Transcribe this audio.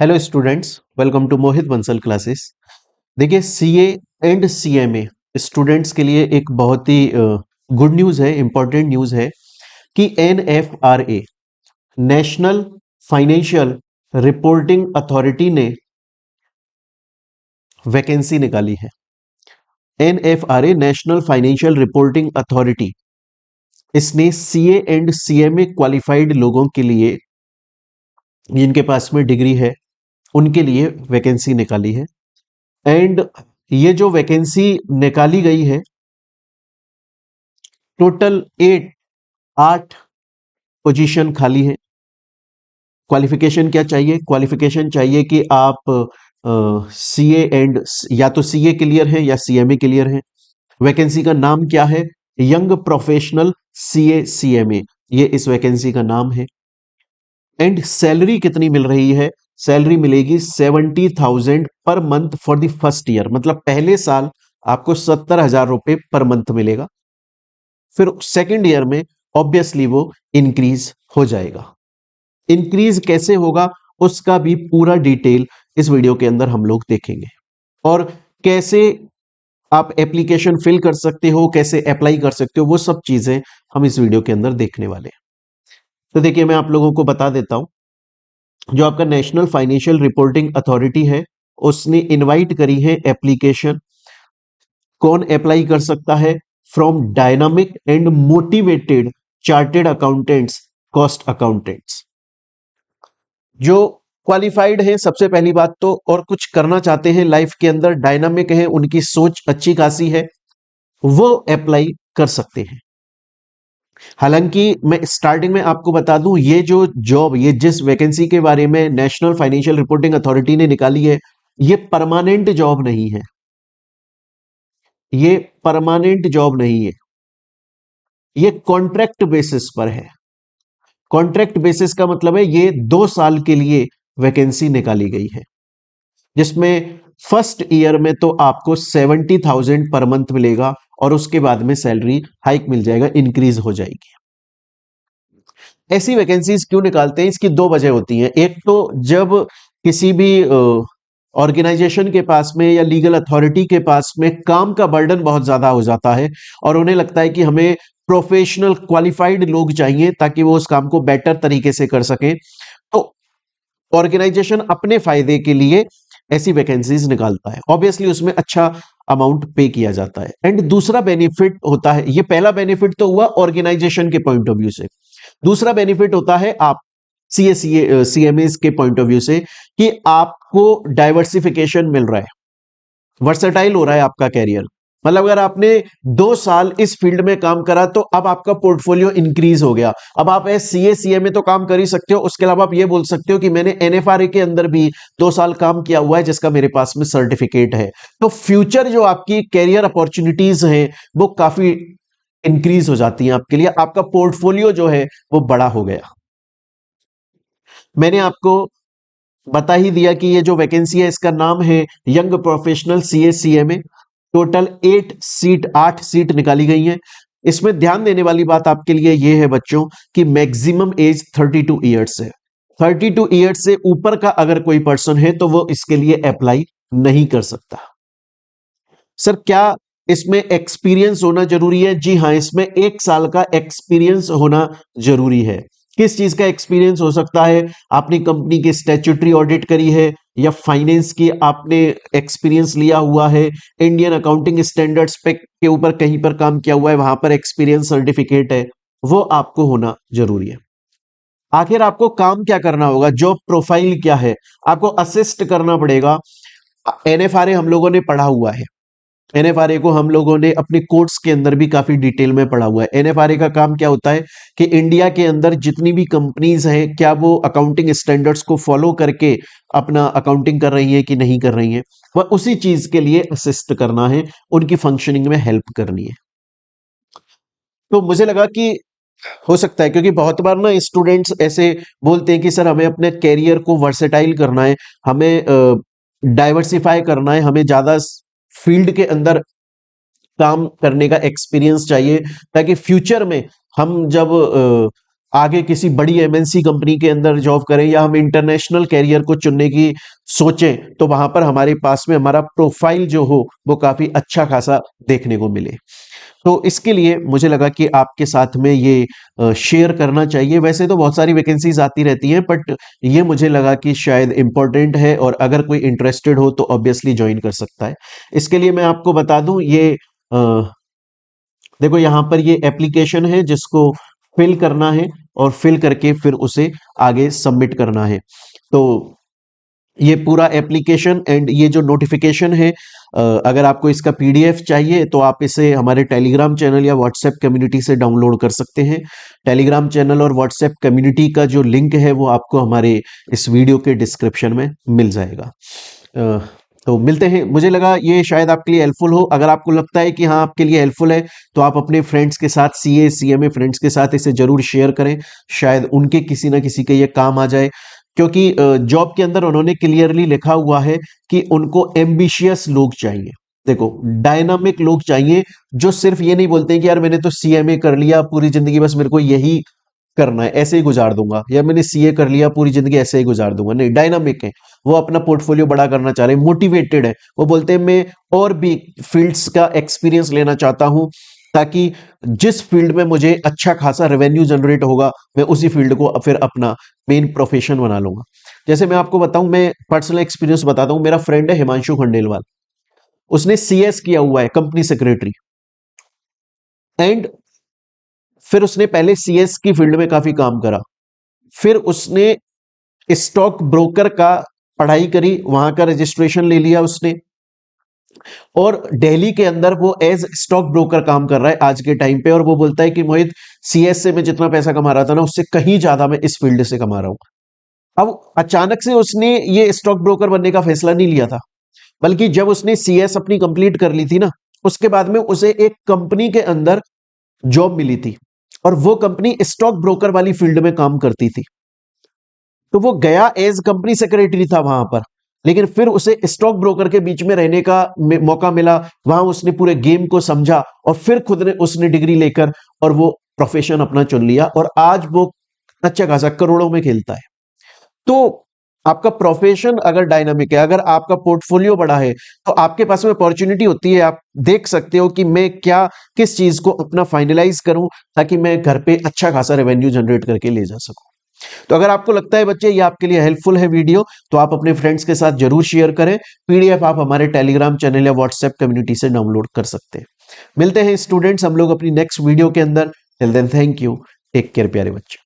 Hello students, welcome to Mohit Bansal classes. देखिए, CA and CMA students के लिए एक बहुत ही गुड न्यूज़ है, इंपॉर्टेंट न्यूज़ है कि NFRA national financial reporting authority ने वैकेंसी निकाली है। NFRA national financial reporting authority इसने सीए एंड सीएमए क्वालिफाइड लोगों के लिए, जिनके पास में डिग्री है, उनके लिए वैकेंसी निकाली है। एंड ये जो वैकेंसी निकाली गई है, टोटल 8 पोजीशन खाली है। क्वालिफिकेशन क्या चाहिए? क्वालिफिकेशन चाहिए कि आप सीए एंड या तो सीए क्लियर है या सीएमए क्लियर है। वैकेंसी का नाम क्या है? यंग प्रोफेशनल सीए सीएमए, ये इस वैकेंसी का नाम है। एंड सैलरी कितनी मिल रही है? सैलरी मिलेगी 70,000 per month for the first year, मतलब पहले साल आपको 70,000 रुपए पर मंथ मिलेगा। फिर सेकेंड ईयर में ऑब्वियसली वो इंक्रीज हो जाएगा। इंक्रीज कैसे होगा उसका भी पूरा डिटेल इस वीडियो के अंदर हम लोग देखेंगे, और कैसे आप एप्लीकेशन फिल कर सकते हो, कैसे अप्लाई कर सकते हो, वो सब चीजें हम इस वीडियो के अंदर देखने वाले हैं। तो देखिए, मैं आप लोगों को बता देता हूं, जो आपका नेशनल फाइनेंशियल रिपोर्टिंग अथॉरिटी है, उसने इनवाइट करी है एप्लीकेशन। कौन अप्लाई कर सकता है? From dynamic and motivated chartered accountants, cost accountants, जो क्वालिफाइड हैं सबसे पहली बात तो, और कुछ करना चाहते हैं लाइफ के अंदर, डायनामिक है, उनकी सोच अच्छी खासी है, वो अप्लाई कर सकते हैं। हालांकि मैं स्टार्टिंग में आपको बता दूं, ये जो जॉब, ये जिस वैकेंसी के बारे में नेशनल फाइनेंशियल रिपोर्टिंग अथॉरिटी ने निकाली है, ये परमानेंट जॉब नहीं है। ये परमानेंट जॉब नहीं है, ये कॉन्ट्रैक्ट बेसिस पर है। कॉन्ट्रैक्ट बेसिस का मतलब है ये 2 साल के लिए वैकेंसी निकाली गई है, जिसमें फर्स्ट ईयर में तो आपको 70,000 पर मंथ मिलेगा, और उसके बाद में सैलरी हाइक मिल जाएगा, इंक्रीज हो जाएगी। ऐसी वैकेंसीज क्यों निकालते हैं? इसकी दो वजह होती हैं। एक तो जब किसी भी ऑर्गेनाइजेशन के पास में या लीगल अथॉरिटी के पास में काम का बर्डन बहुत ज्यादा हो जाता है, और उन्हें लगता है कि हमें प्रोफेशनल क्वालिफाइड लोग चाहिए ताकि वो उस काम को बेटर तरीके से कर सकें, तो ऑर्गेनाइजेशन अपने फायदे के लिए ऐसी वैकेंसीज निकालता है। ऑब्वियसली उसमें अच्छा अमाउंट पे किया जाता है। एंड दूसरा बेनिफिट होता है, ये पहला बेनिफिट तो हुआ ऑर्गेनाइजेशन के पॉइंट ऑफ व्यू से। दूसरा बेनिफिट होता है आप सीएमए के पॉइंट ऑफ व्यू से, कि आपको डाइवर्सिफिकेशन मिल रहा है, वर्सेटाइल हो रहा है आपका कैरियर। मतलब अगर आपने 2 साल इस फील्ड में काम करा तो अब आपका पोर्टफोलियो इंक्रीज हो गया। अब आप सीए सीएमए तो काम कर ही सकते हो, उसके अलावा आप ये बोल सकते हो कि मैंने एनएफआरए के अंदर भी 2 साल काम किया हुआ है, जिसका मेरे पास में सर्टिफिकेट है। तो फ्यूचर जो आपकी कैरियर अपॉर्चुनिटीज हैं वो काफी इंक्रीज हो जाती हैं आपके लिए, आपका पोर्टफोलियो जो है वो बड़ा हो गया। मैंने आपको बता ही दिया कि ये जो वैकेंसी है इसका नाम है young professional CA CMA. Total 8 seat निकाली गई हैं। इसमें ध्यान देने वाली बात आपके लिए ये है बच्चों, कि मैक्सिमम एज 32 ईयर्स है। 32 ईयर्स से ऊपर का अगर कोई पर्सन है तो वो इसके लिए अप्लाई नहीं कर सकता। सर, क्या इसमें एक्सपीरियंस होना जरूरी है? जी हाँ, इसमें 1 साल का एक्सपीरियंस होना जरूरी है। किस चीज का एक्सपीरियंस हो सकता है? आपने कंपनी की स्टैट्यूटरी ऑडिट करी है, या फाइनेंस की आपने एक्सपीरियंस लिया हुआ है, इंडियन अकाउंटिंग स्टैंडर्ड्स पे के ऊपर कहीं पर काम किया हुआ है, वहां पर एक्सपीरियंस सर्टिफिकेट है, वो आपको होना जरूरी है। आखिर आपको काम क्या करना होगा? जॉब प्रोफाइल क्या है? आपको असिस्ट करना पड़ेगा। एनएफआरए हम लोगों ने पढ़ा हुआ है, एनएफआरए को हम लोगों ने अपने कोर्स के अंदर भी काफी डिटेल में पढ़ा हुआ है। एनएफआरए का काम क्या होता है कि इंडिया के अंदर जितनी भी कंपनीज हैं, क्या वो अकाउंटिंग स्टैंडर्ड्स को फॉलो करके अपना अकाउंटिंग कर रही है कि नहीं कर रही है, वह उसी चीज के लिए असिस्ट करना है, उनकी फंक्शनिंग में हेल्प करनी है। तो मुझे लगा कि हो सकता है, क्योंकि बहुत बार ना स्टूडेंट्स ऐसे बोलते हैं कि सर हमें अपने कैरियर को वर्सेटाइल करना है, हमें डाइवर्सिफाई करना है, हमें ज्यादा फील्ड के अंदर काम करने का एक्सपीरियंस चाहिए, ताकि फ्यूचर में हम जब आगे किसी बड़ी एमएनसी कंपनी के अंदर जॉब करें या हम इंटरनेशनल कैरियर को चुनने की सोचें तो वहां पर हमारे पास में हमारा प्रोफाइल जो हो वो काफी अच्छा खासा देखने को मिले। तो इसके लिए मुझे लगा कि आपके साथ में ये शेयर करना चाहिए। वैसे तो बहुत सारी वैकेंसीज आती रहती हैं बट ये मुझे लगा कि शायद इंपॉर्टेंट है और अगर कोई इंटरेस्टेड हो तो ऑब्वियसली ज्वाइन कर सकता है। इसके लिए मैं आपको बता दूं ये देखो यहाँ पर ये एप्लीकेशन है जिसको फिल करना है और फिल करके फिर उसे आगे सबमिट करना है। तो ये पूरा एप्लीकेशन एंड ये जो नोटिफिकेशन है अगर आपको इसका पीडीएफ चाहिए तो आप इसे हमारे टेलीग्राम चैनल या व्हाट्सएप कम्युनिटी से डाउनलोड कर सकते हैं। टेलीग्राम चैनल और व्हाट्सएप कम्युनिटी का जो लिंक है वो आपको हमारे इस वीडियो के डिस्क्रिप्शन में मिल जाएगा। तो मिलते हैं। मुझे लगा ये शायद आपके लिए हेल्पफुल हो। अगर आपको लगता है कि हाँ आपके लिए हेल्पफुल है तो आप अपने फ्रेंड्स के साथ सीए सीएमए फ्रेंड्स के साथ इसे जरूर शेयर करें, शायद उनके किसी ना किसी के ये काम आ जाए। क्योंकि जॉब के अंदर उन्होंने क्लियरली लिखा हुआ है कि उनको एम्बिशियस लोग चाहिए। देखो डायनामिक लोग चाहिए जो सिर्फ ये नहीं बोलते हैं कि यार मैंने तो सीएमए कर लिया पूरी जिंदगी बस मेरे को यही करना है ऐसे ही गुजार दूंगा, या मैंने सीए कर लिया पूरी जिंदगी ऐसे ही गुजार दूंगा। नहीं, डायनामिक है, वो अपना पोर्टफोलियो बड़ा करना चाह रहे हैं, मोटिवेटेड है। वो बोलते हैं मैं और भी फील्ड्स का एक्सपीरियंस लेना चाहता हूं ताकि जिस फील्ड में मुझे अच्छा खासा रेवेन्यू जनरेट होगा मैं उसी फील्ड को फिर अपना मेन प्रोफेशन बना लूंगा। जैसे मैं आपको बताऊं, मैं पर्सनल एक्सपीरियंस बताता हूं। मेरा फ्रेंड है हिमांशु खंडेलवाल, उसने सीएस किया हुआ है, कंपनी सेक्रेटरी, एंड फिर उसने पहले सीएस की फील्ड में काफी काम करा, फिर उसने स्टॉक ब्रोकर का पढ़ाई करी, वहां का रजिस्ट्रेशन ले लिया उसने, और दिल्ली के अंदर वो एज स्टॉक ब्रोकर काम कर रहा है आज के टाइम पे। और वो बोलता है कि मोहित सीएस से मैं जितना पैसा कमा रहा था ना उससे कहीं ज्यादा मैं इस फील्ड से कमा रहा हूं। अब अचानक से उसने ये स्टॉक ब्रोकर बनने का फैसला नहीं लिया था, बल्कि जब उसने सीएस अपनी कंप्लीट कर ली थी ना उसके बाद में उसे एक कंपनी के अंदर जॉब मिली थी और वो कंपनी स्टॉक ब्रोकर वाली फील्ड में काम करती थी। तो वो गया एज कंपनी सेक्रेटरी था वहां पर, लेकिन फिर उसे स्टॉक ब्रोकर के बीच में रहने का मौका मिला। वहां उसने पूरे गेम को समझा और फिर खुद ने उसने डिग्री लेकर और वो प्रोफेशन अपना चुन लिया और आज वो अच्छा खासा करोड़ों में खेलता है। तो आपका प्रोफेशन अगर डायनामिक है, अगर आपका पोर्टफोलियो बड़ा है तो आपके पास में अपॉर्चुनिटी होती है। आप देख सकते हो कि मैं क्या किस चीज को अपना फाइनलाइज करूं ताकि मैं घर पे अच्छा खासा रेवेन्यू जनरेट करके ले जा सकूं। तो अगर आपको लगता है बच्चे ये आपके लिए हेल्पफुल है वीडियो तो आप अपने फ्रेंड्स के साथ जरूर शेयर करें। पीडीएफ आप हमारे टेलीग्राम चैनल या व्हाट्सएप कम्युनिटी से डाउनलोड कर सकते हैं। मिलते हैं स्टूडेंट्स हम लोग अपनी नेक्स्ट वीडियो के अंदर। Till then thank you, take care प्यारे बच्चे।